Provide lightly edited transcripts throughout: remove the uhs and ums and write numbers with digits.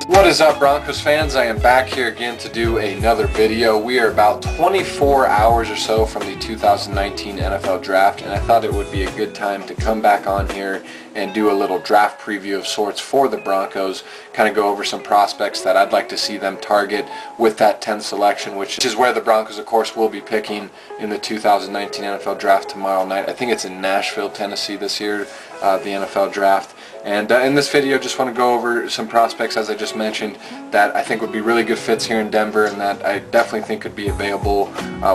What is up, Broncos fans? I am back here again to do another video. We are about 24 hours or so from the 2019 NFL Draft, and I thought it would be a good time to come back on here and do a little draft preview of sorts for the Broncos, kind of go over some prospects that I'd like to see them target with that 10th selection, which is where the Broncos, of course, will be picking in the 2019 NFL Draft tomorrow night. I think it's in Nashville, Tennessee this year, the NFL Draft. And in this video, just want to go over some prospects, as I just mentioned, that I think would be really good fits here in Denver and that I definitely think could be available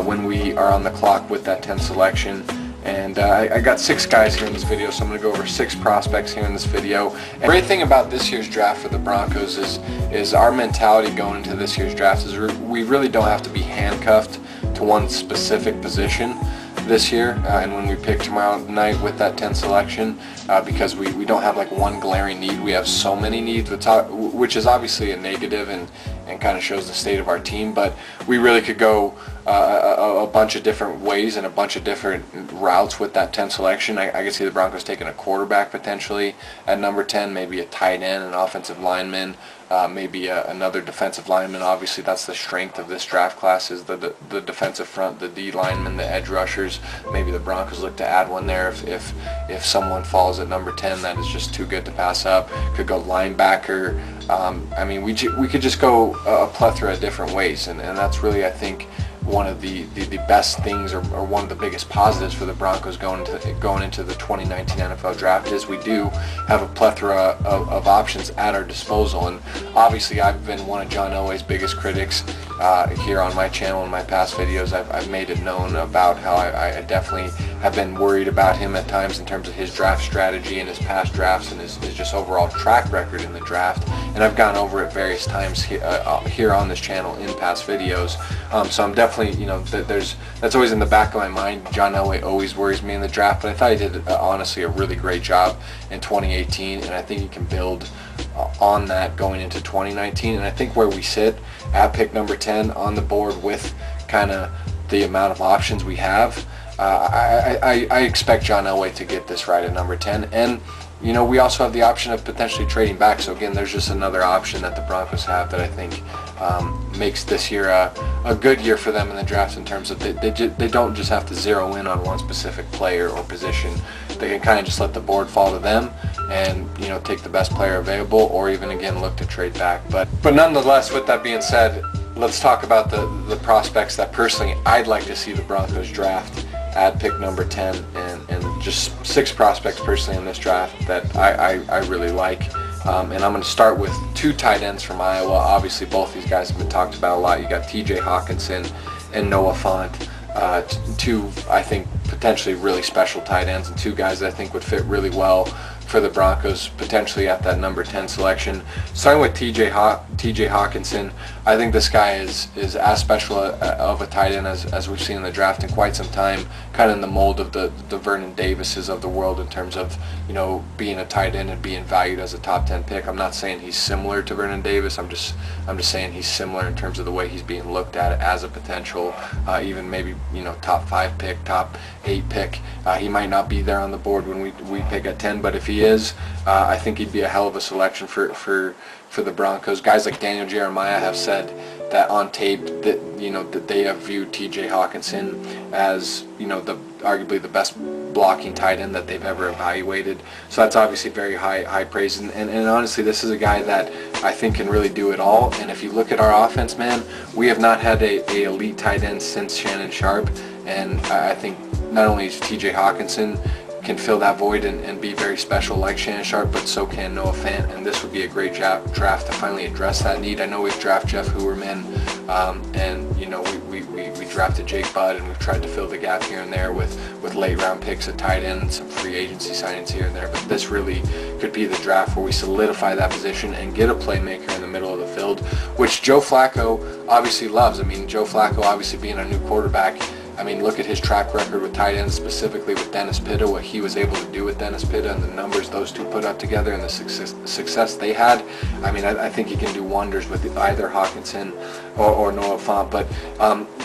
when we are on the clock with that 10th selection. And I got 6 guys here in this video, so I'm going to go over 6 prospects here in this video. And the great thing about this year's draft for the Broncos is our mentality going into this year's draft is we really don't have to be handcuffed to one specific position this year, and when we pick tomorrow night with that 10th selection, because we don't have like one glaring need. We have so many needs, which is obviously a negative and kind of shows the state of our team, but we really could go a bunch of different ways and a bunch of different routes with that 10th selection. I could see the Broncos taking a quarterback potentially at number 10, maybe a tight end, an offensive lineman, maybe another defensive lineman. Obviously that's the strength of this draft class, is the defensive front, the D linemen, the edge rushers. Maybe the Broncos look to add one there if someone falls at number 10 that is just too good to pass up. Could go linebacker. I mean, we could just go a plethora of different ways, and that's really, I think, one of the best things, or one of the biggest positives for the Broncos going into the 2019 NFL Draft, is we do have a plethora of options at our disposal. And obviously I've been one of John Elway's biggest critics here on my channel in my past videos. I've made it known about how I definitely have been worried about him at times in terms of his draft strategy and his past drafts and his just overall track record in the draft. And I've gone over it various times here on this channel in past videos. So I'm definitely, you know, that's always in the back of my mind. John Elway always worries me in the draft, but I thought he did honestly a really great job in 2018, and I think he can build on that going into 2019. And I think where we sit at pick number 10 on the board with kind of the amount of options we have, I expect John Elway to get this right at number 10. And you know, we also have the option of potentially trading back. So again, there's just another option that the Broncos have that I think makes this year a good year for them in the draft, in terms of they don't just have to zero in on one specific player or position. They can kind of just let the board fall to them and, you know, take the best player available, or even again look to trade back. But nonetheless, with that being said, let's talk about the prospects that personally I'd like to see the Broncos draft at pick number 10, and just 6 prospects personally in this draft that I really like. And I'm going to start with 2 tight ends from Iowa. Obviously both these guys have been talked about a lot. You got TJ Hawkinson and Noah Fant, 2 I think potentially really special tight ends, and 2 guys that I think would fit really well for the Broncos potentially at that number 10 selection. Starting with TJ Hawkinson, I think this guy is as special of a tight end as we've seen in the draft in quite some time, kind of in the mold of the Vernon Davises of the world in terms of, you know, being a tight end and being valued as a top 10 pick. I'm not saying he's similar to Vernon Davis. I'm just saying he's similar in terms of the way he's being looked at as a potential, even maybe, you know, top 5 pick, top 8 pick. He might not be there on the board when we pick at 10, but if he is, I think he'd be a hell of a selection for the Broncos. Guys like Daniel Jeremiah have said that on tape that, you know, that they have viewed TJ Hawkinson as, you know, arguably the best blocking tight end that they've ever evaluated. So that's obviously very high praise, and honestly this is a guy that I think can really do it all. And if you look at our offense, man, we have not had a elite tight end since Shannon Sharp, and I think not only is TJ Hawkinson can fill that void and be very special like Shannon Sharp, but so can Noah Fant, and this would be a great draft to finally address that need. I know we've drafted Jeff Heuerman, and you know we drafted Jake Budd, and we've tried to fill the gap here and there with late round picks at tight end and some free agency signings here and there, but this really could be the draft where we solidify that position and get a playmaker in the middle of the field, which Joe Flacco obviously loves. I mean, Joe Flacco obviously being a new quarterback, I mean, look at his track record with tight ends, specifically with Dennis Pitta, what he was able to do with Dennis Pitta and the numbers those two put up together and the success they had. I mean, I think he can do wonders with either Hockenson or Noah Fant. But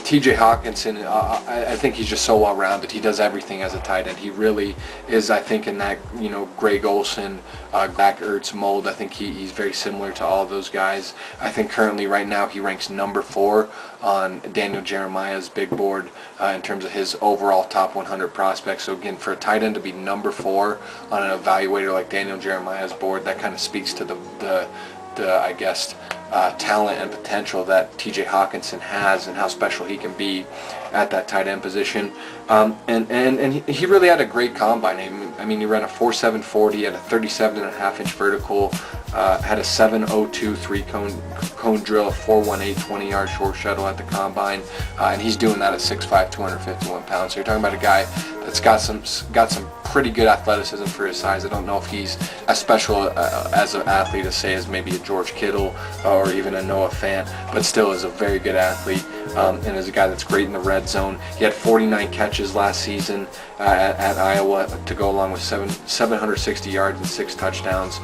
TJ Hockenson, I think he's just so well-rounded. He does everything as a tight end. He really is, I think, in that, Greg Olsen, Zach Ertz mold. I think he's very similar to all of those guys. I think currently right now he ranks number 4 on Daniel Jeremiah's big board in terms of his overall top 100 prospects. So again, for a tight end to be number 4 on an evaluator like Daniel Jeremiah's board, that kind of speaks to the I guess, talent and potential that TJ Hockenson has and how special he can be at that tight end position. And he really had a great combine. I mean, he ran a 4.7 40 at a 37.5-inch vertical, had a 7.02 three-cone drill, a 4.18 20-yard short shuttle at the combine, and he's doing that at 6'5", 251 pounds. So you're talking about a guy that's got some pretty good athleticism for his size. I don't know if he's as special as an athlete as, say, as maybe a George Kittle or even a Noah Fant, but still is a very good athlete and is a guy that's great in the red zone. He had 49 catches last season at Iowa to go along with 760 yards and 6 touchdowns.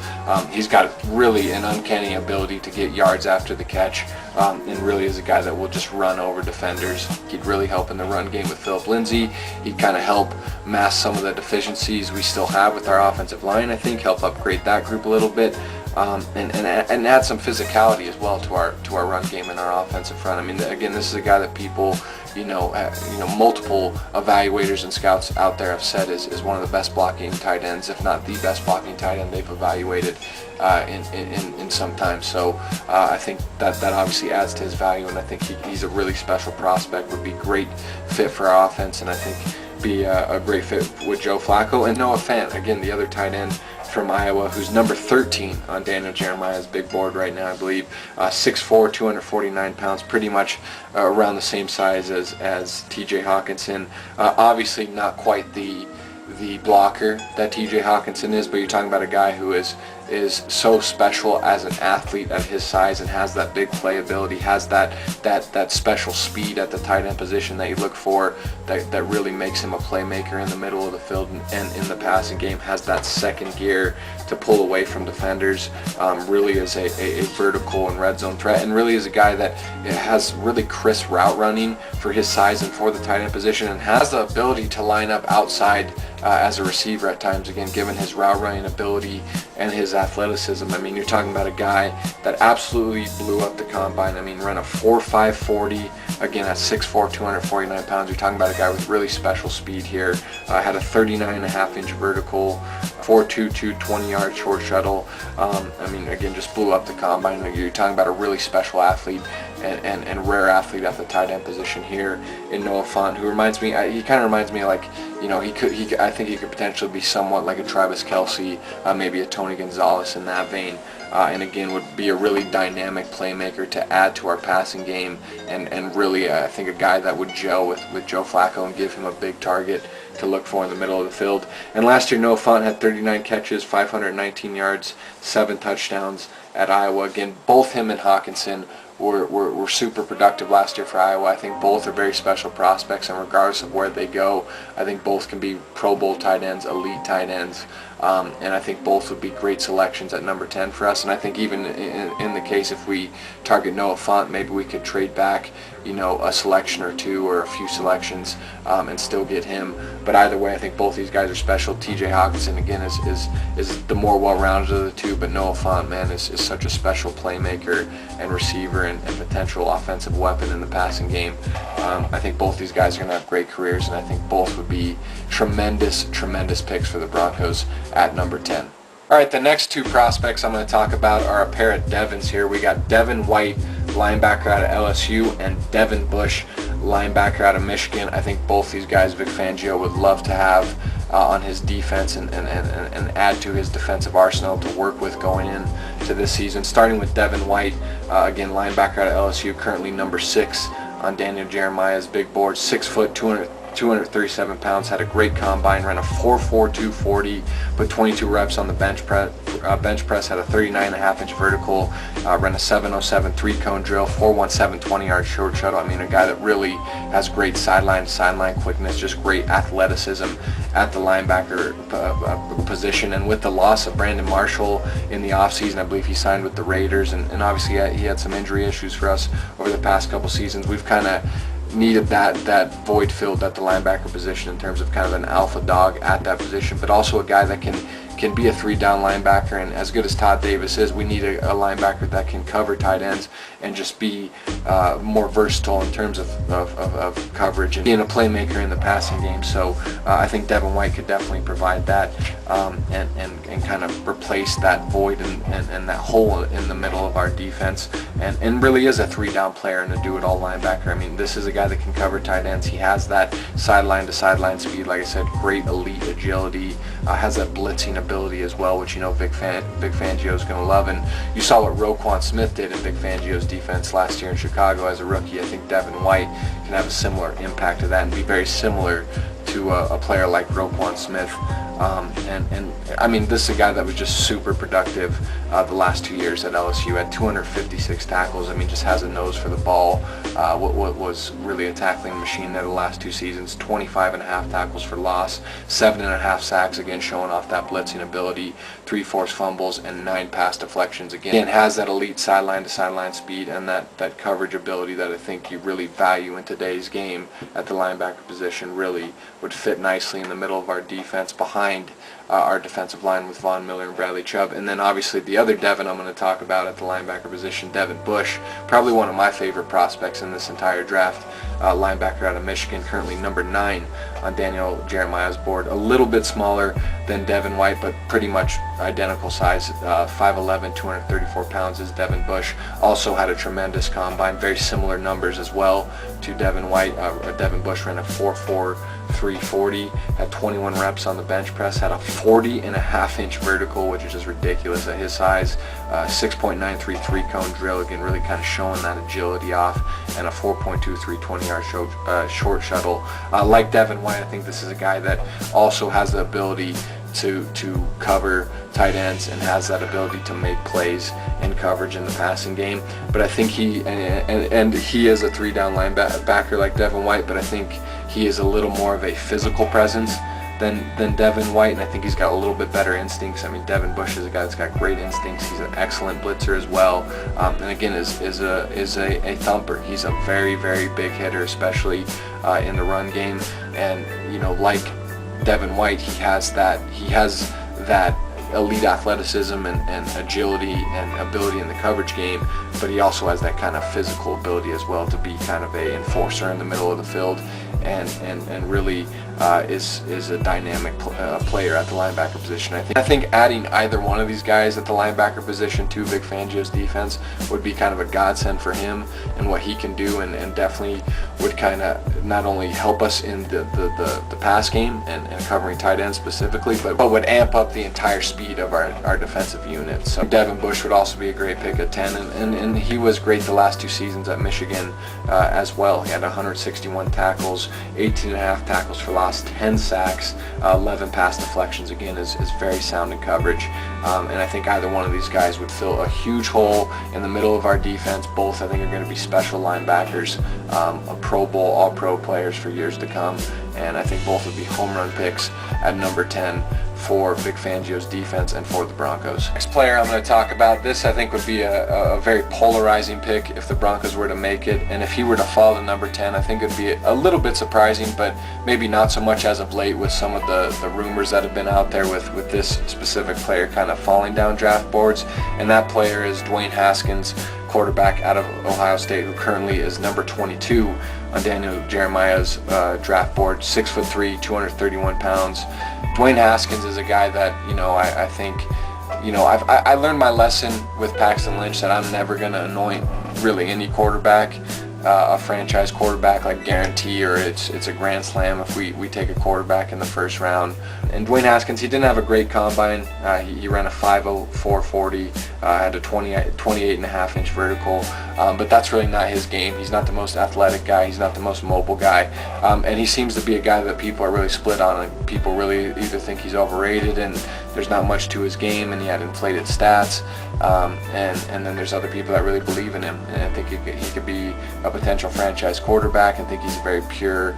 He's got really an uncanny ability to get yards after the catch, and really is a guy that will just run over defenders. He'd really help in the run game with Philip Lindsay. He'd kind of help mask some of the deficiencies we still have with our offensive line, I think, help upgrade that group a little bit. And add some physicality as well to our run game and our offensive front. I mean, again, this is a guy that people, multiple evaluators and scouts out there have said is one of the best blocking tight ends, if not the best blocking tight end they've evaluated in some time. So I think that obviously adds to his value, and I think he's a really special prospect, would be a great fit for our offense, and I think be a great fit with Joe Flacco. And Noah Fant, again, the other tight end from Iowa, who's number 13 on Daniel Jeremiah's big board right now, I believe. 6'4", 249 pounds, pretty much around the same size as TJ Hockenson. Obviously not quite the blocker that TJ Hockenson is, but you're talking about a guy who is so special as an athlete at his size and has that big playability, has that special speed at the tight end position that you look for, that really makes him a playmaker in the middle of the field and in the passing game, has that second gear to pull away from defenders, really is a vertical and red zone threat, and really is a guy that has really crisp route running for his size and for the tight end position, and has the ability to line up outside as a receiver at times, again, given his route running ability and his athleticism. I mean, you're talking about a guy that absolutely blew up the combine. I mean, ran a 4.5 40, again, at 6'4", 249 pounds. You're talking about a guy with really special speed here. Had a 39.5-inch vertical, 4.22 20-yard short shuttle. I mean, again, just blew up the combine. You're talking about a really special athlete and rare athlete at the tight end position here in Noah Fant, who reminds me, he kind of reminds me of, like, I think he could potentially be somewhat like a Travis Kelce, maybe a Tony Gonzalez in that vein, and again would be a really dynamic playmaker to add to our passing game, and really I think a guy that would gel with Joe Flacco and give him a big target to look for in the middle of the field. And last year Noah Fant had 39 catches, 519 yards, 7 touchdowns at Iowa. Again, both him and Hockenson were super productive last year for Iowa. I think both are very special prospects, and regardless of where they go, I think both can be Pro Bowl tight ends, elite tight ends, and I think both would be great selections at number 10 for us. And I think even in the case if we target Noah Fant, maybe we could trade back, a selection or two or a few selections and still get him. But either way, I think both these guys are special. TJ Hockenson, again, is the more well-rounded of the two, but Noah Fant, man, is such a special playmaker and receiver and potential offensive weapon in the passing game. I think both these guys are going to have great careers, and I think both would be tremendous picks for the Broncos at number 10. All right, the next two prospects I'm going to talk about are a pair of Devons here. We got Devin White, linebacker out of LSU, and Devin Bush, linebacker out of Michigan. I think both these guys Vic Fangio would love to have on his defense and add to his defensive arsenal to work with going into this season. Starting with Devin White, again, linebacker out of LSU, currently number 6 on Daniel Jeremiah's big board, 6 foot, 237 pounds, had a great combine, ran a 4.4 240, put 22 reps on the bench press, had a 39.5-inch vertical, ran a 707 3-cone drill, 417 20-yard short shuttle. I mean, a guy that really has great sideline quickness, just great athleticism at the linebacker position. And with the loss of Brandon Marshall in the offseason, I believe he signed with the Raiders, and obviously he had some injury issues for us over the past couple seasons. We've kind of needed that void filled at the linebacker position in terms of kind of an alpha dog at that position, but also a guy that can be a 3-down linebacker. And as good as Todd Davis is, we need a linebacker that can cover tight ends and just be more versatile in terms of coverage and being a playmaker in the passing game. So I think Devin White could definitely provide that and kind of replace that void and that hole in the middle of our defense, and really is a 3-down player and a do-it-all linebacker. I mean, this is a guy that can cover tight ends. He has that sideline to sideline speed, like I said, great elite agility, has that blitzing ability as well, which Vic Fangio is going to love. And you saw what Roquan Smith did in Vic Fangio's defense last year in Chicago as a rookie. I think Devin White can have a similar impact to that and be very similar to a player like Roquan Smith. And I mean, this is a guy that was just super productive the last 2 years at LSU. Had 256 tackles. I mean, just has a nose for the ball. What was really a tackling machine there the last 2 seasons. 25.5 tackles for loss, 7.5 sacks, again showing off that blitzing ability, 3 forced fumbles, and 9 pass deflections. Again, has that elite sideline to sideline speed and that coverage ability that I think you really value in today's game at the linebacker position. Really would fit nicely in the middle of our defense behind our defensive line with Von Miller and Bradley Chubb. And then obviously the other Devin I'm going to talk about at the linebacker position, Devin Bush, probably one of my favorite prospects in this entire draft. Linebacker out of Michigan, currently number 9 on Daniel Jeremiah's board. A little bit smaller than Devin White, but pretty much identical size. 5'11", 234 pounds is Devin Bush. Also had a tremendous combine, very similar numbers as well to Devin White. Devin Bush ran a 4.4 340, had 21 reps on the bench press, had a 40.5-inch vertical, which is just ridiculous at his size. 6.93 3-cone drill, again really kind of showing that agility off, and a 4.23 20-yard short shuttle. Like Devin White, I think this is a guy that also has the ability to cover tight ends and has that ability to make plays in coverage in the passing game. But I think he is a 3-down linebacker like Devin White, but I think he is a little more of a physical presence than Devin White, and I think he's got a little bit better instincts. I mean, Devin Bush is a guy that's got great instincts. He's an excellent blitzer as well, and again is a thumper. He's a very, very big hitter, especially in the run game. And like Devin White, he has that elite athleticism and agility and ability in the coverage game, but he also has that kind of physical ability as well to be kind of a enforcer in the middle of the field, and really is a dynamic player at the linebacker position. I think adding either one of these guys at the linebacker position to Vic Fangio's defense would be kind of a godsend for him and what he can do, and definitely would kind of not only help us in the pass game and covering tight ends specifically, but would amp up the entire speed of our defensive unit. So Devin Bush would also be a great pick at 10, and he was great the last 2 seasons at Michigan as well. He had 161 tackles, 18.5 tackles for loss, 10 sacks, 11 pass deflections. Again, is very sound in coverage, and I think either one of these guys would fill a huge hole in the middle of our defense. Both, I think, are going to be special linebackers, a Pro Bowl, All-Pro players for years to come, and I think both would be home run picks at number 10 for Vic Fangio's defense and for the Broncos. Next player I'm going to talk about, this I think would be a very polarizing pick if the Broncos were to make it, and if he were to fall to number 10, I think it would be a little bit surprising, but maybe not so much as of late with some of the rumors that have been out there with this specific player kind of falling down draft boards, and that player is Dwayne Haskins, quarterback out of Ohio State, who currently is number 22 on Daniel Jeremiah's draft board. 6'3", 231 pounds. Dwayne Haskins is a guy that I think I learned my lesson with Paxton Lynch that I'm never going to anoint really any quarterback a franchise quarterback like guarantee, or it's a grand slam if we take a quarterback in the first round. And Dwayne Haskins, he didn't have a great combine. He ran a 5.04 40, had a 28.5-inch vertical, but that's really not his game. He's not the most athletic guy. He's not the most mobile guy, and he seems to be a guy that people are really split on. People really either think he's overrated and there's not much to his game and he had inflated stats, and then there's other people that really believe in him, and I think he could be a potential franchise quarterback, and think he's a very pure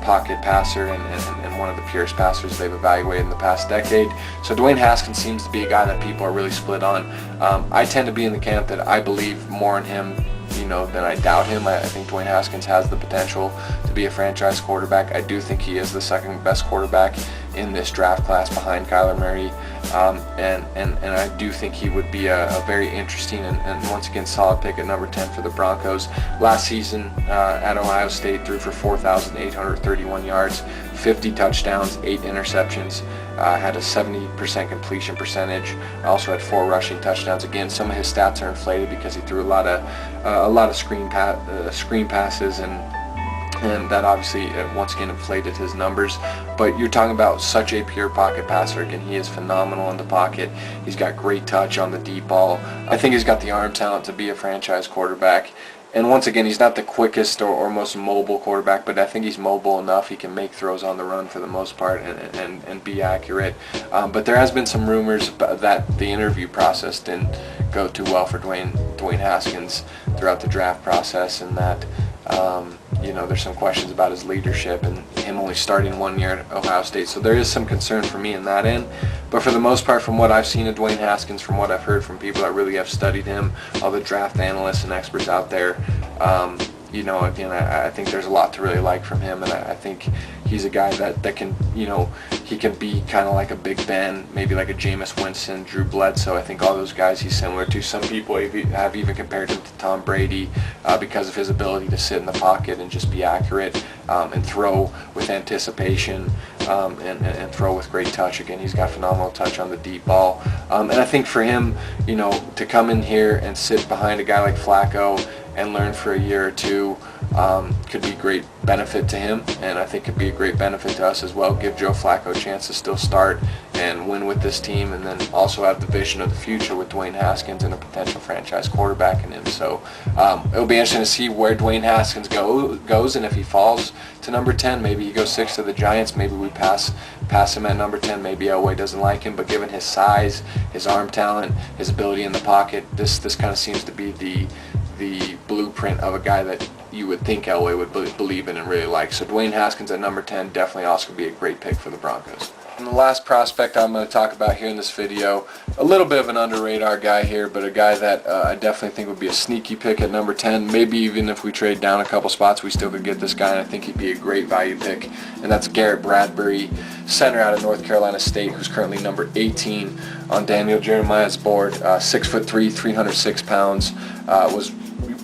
pocket passer and one of the purest passers they've evaluated in the past decade. So Dwayne Haskins seems to be a guy that people are really split on. I tend to be in the camp that I believe more in him, than I doubt him. I think Dwayne Haskins has the potential to be a franchise quarterback. I do think he is the second best quarterback in this draft class behind Kyler Murray, and I do think he would be a very interesting and once again solid pick at number 10 for the Broncos. Last season at Ohio State, threw for 4,831 yards, 50 touchdowns, 8 interceptions, had a 70% completion percentage, also had 4 rushing touchdowns. Again, some of his stats are inflated because he threw a lot of screen passes, and that obviously once again inflated his numbers. But you're talking about such a pure pocket passer. Again, he is phenomenal in the pocket. He's got great touch on the deep ball. I think he's got the arm talent to be a franchise quarterback. And once again, he's not the quickest or most mobile quarterback, but I think he's mobile enough. He can make throws on the run for the most part and be accurate. But there has been some rumors that the interview process didn't go too well for Dwayne Haskins throughout the draft process, and that there's some questions about his leadership and him only starting 1 year at Ohio State. So there is some concern for me in that end. But for the most part, from what I've seen of Dwayne Haskins, from what I've heard from people that really have studied him, all the draft analysts and experts out there, again, I think there's a lot to really like from him, and I think he's a guy that can, he can be kind of like a Big Ben, maybe like a Jameis Winston, Drew Bledsoe. I think all those guys he's similar to. Some people have even compared him to Tom Brady because of his ability to sit in the pocket and just be accurate and throw with anticipation and throw with great touch. Again, he's got phenomenal touch on the deep ball. And I think for him, to come in here and sit behind a guy like Flacco and learn for a year or two could be great benefit to him, and I think could be a great benefit to us as well. Give Joe Flacco a chance to still start and win with this team, and then also have the vision of the future with Dwayne Haskins and a potential franchise quarterback in him. So it'll be interesting to see where Dwayne Haskins goes, and if he falls to number 10, maybe he goes 6 to the Giants. Maybe we pass him at number 10. Maybe Elway doesn't like him, but given his size, his arm talent, his ability in the pocket, this kind of seems to be the blueprint of a guy that you would think Elway would believe in and really like. So Dwayne Haskins at number 10 definitely also be a great pick for the Broncos. And the last prospect I'm going to talk about here in this video, a little bit of an under-radar guy here, but a guy that I definitely think would be a sneaky pick at number 10. Maybe even if we trade down a couple spots, we still could get this guy, and I think he'd be a great value pick, and that's Garrett Bradbury, center out of North Carolina State, who's currently number 18 on Daniel Jeremiah's board. 6'3", 306 pounds, was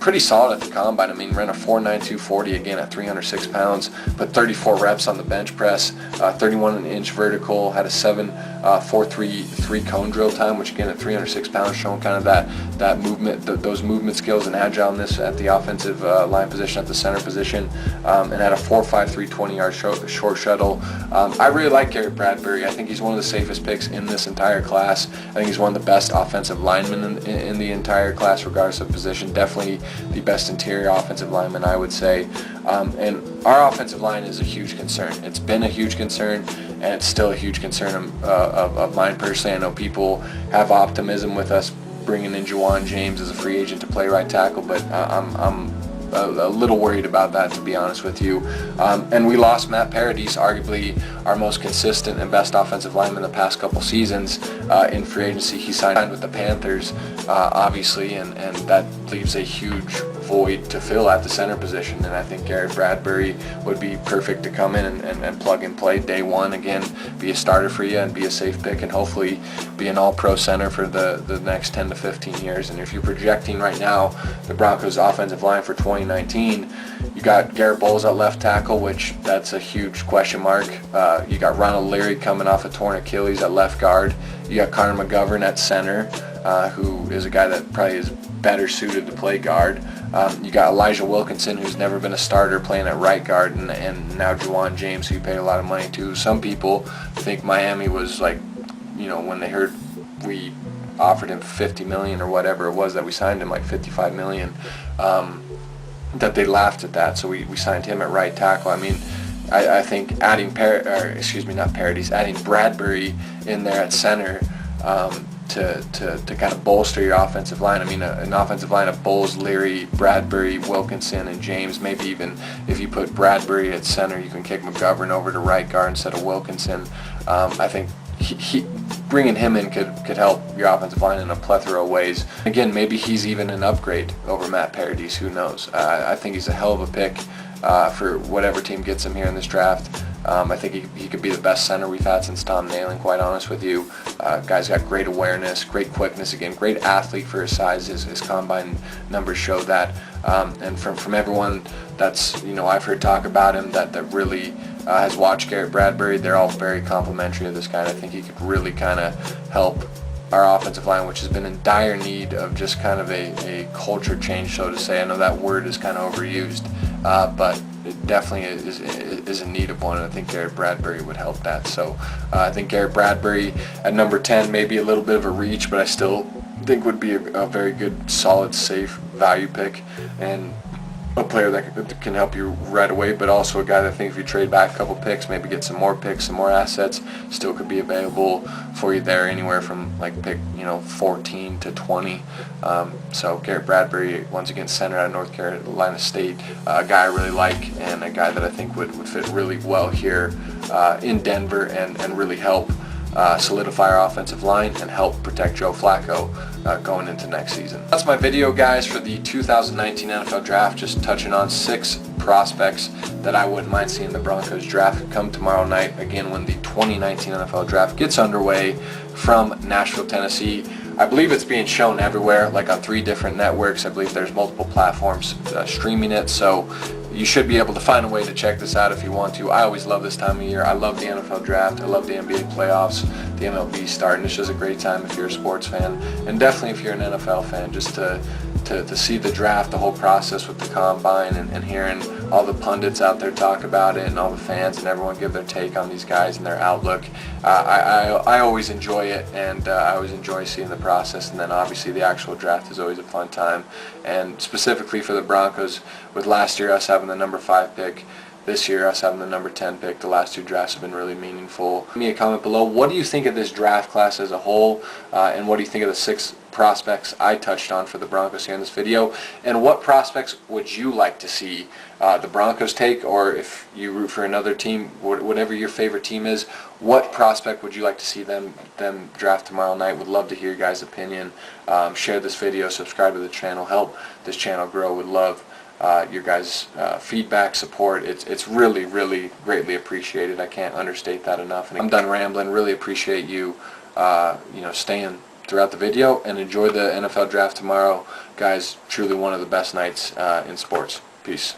pretty solid at the combine. I mean, ran a 4.92 40 again at 306 pounds, put 34 reps on the bench press, 31-inch vertical, had a 7.433 cone drill time, which again at 306 pounds, showing kind of that movement, those movement skills and agileness at the offensive line position, at the center position, and had a 4.53 20-yard short shuttle. I really like Garrett Bradbury. I think he's one of the safest picks in this entire class. I think he's one of the best offensive linemen in the entire class, regardless of position. Definitely the best interior offensive lineman, I would say. And our offensive line is a huge concern. It's been a huge concern, and it's still a huge concern of mine personally. I know people have optimism with us bringing in Juwan James as a free agent to play right tackle, but I'm a little worried about that, to be honest with you. And we lost Matt Paradis, arguably our most consistent and best offensive lineman the past couple seasons in free agency. He signed with the Panthers, obviously, and that leaves a huge void to fill at the center position. And I think Garrett Bradbury would be perfect to come in and plug and play day one, again, be a starter for you and be a safe pick, and hopefully be an all-pro center for the next 10 to 15 years. And if you're projecting right now the Broncos offensive line for 2019, you got Garrett Bowles at left tackle, which that's a huge question mark. You got Ronald Leary coming off a torn Achilles at left guard. You got Connor McGovern at center, who is a guy that probably is better suited to play guard. You got Elijah Wilkinson, who's never been a starter, playing at right guard, and now Juwan James, who you paid a lot of money to. Some people think Miami was like, when they heard we offered him $50 million or whatever it was that we signed him, like $55 million, that they laughed at that. So we signed him at right tackle. I mean, I think adding adding Bradbury in there at center to kind of bolster your offensive line. I mean, an offensive line of Bowles, Leary, Bradbury, Wilkinson, and James. Maybe even if you put Bradbury at center, you can kick McGovern over to right guard instead of Wilkinson. I think he bringing him in could help your offensive line in a plethora of ways. Again, maybe he's even an upgrade over Matt Paradis. Who knows? I think he's a hell of a pick for whatever team gets him here in this draft. I think he could be the best center we've had since Tom Nalen, quite honest with you. Guy's got great awareness, great quickness, again, great athlete for his size. His combine numbers show that. And from everyone that's, I've heard talk about him that really has watched Garrett Bradbury, they're all very complimentary of this guy. And I think he could really kind of help our offensive line, which has been in dire need of just kind of a culture change, so to say. I know that word is kind of overused, but it definitely is in need of one, and I think Garrett Bradbury would help that. So I think Garrett Bradbury at number 10 may be a little bit of a reach, but I still think would be a very good, solid, safe value pick, and a player that can help you right away, but also a guy that I think if you trade back a couple picks, maybe get some more picks, some more assets, still could be available for you there, anywhere from like pick 14 to 20. So Garrett Bradbury, once again, center out of North Carolina State, a guy I really like, and a guy that I think would fit really well here in Denver and really help solidify our offensive line and help protect Joe Flacco going into next season. That's my video, guys, for the 2019 NFL Draft, just touching on 6 prospects that I wouldn't mind seeing the Broncos draft come tomorrow night, again, when the 2019 NFL Draft gets underway from Nashville, Tennessee. I believe it's being shown everywhere, like on 3 different networks. I believe there's multiple platforms streaming it, so you should be able to find a way to check this out if you want to. I always love this time of year. I love the NFL Draft. I love the NBA playoffs, the MLB starting. It's just a great time if you're a sports fan, and definitely if you're an NFL fan, just to see the draft, the whole process with the combine, and hearing all the pundits out there talk about it, and all the fans and everyone give their take on these guys and their outlook. I always enjoy it, and I always enjoy seeing the process, and then obviously the actual draft is always a fun time. And specifically for the Broncos, with last year us having the number 5 pick, this year us having the number 10 pick, the last 2 drafts have been really meaningful. Leave me a comment below. What do you think of this draft class as a whole, and what do you think of the 6 prospects I touched on for the Broncos here in this video, and what prospects would you like to see the Broncos take, or if you root for another team, whatever your favorite team is, what prospect would you like to see them draft tomorrow night? Would love to hear your guys' opinion. Share this video, subscribe to the channel, help this channel grow. Would love your guys' feedback, support. It's really, really greatly appreciated. I can't understate that enough. And I'm done rambling. Really appreciate you staying throughout the video, and enjoy the NFL Draft tomorrow, guys. Truly one of the best nights in sports. Peace.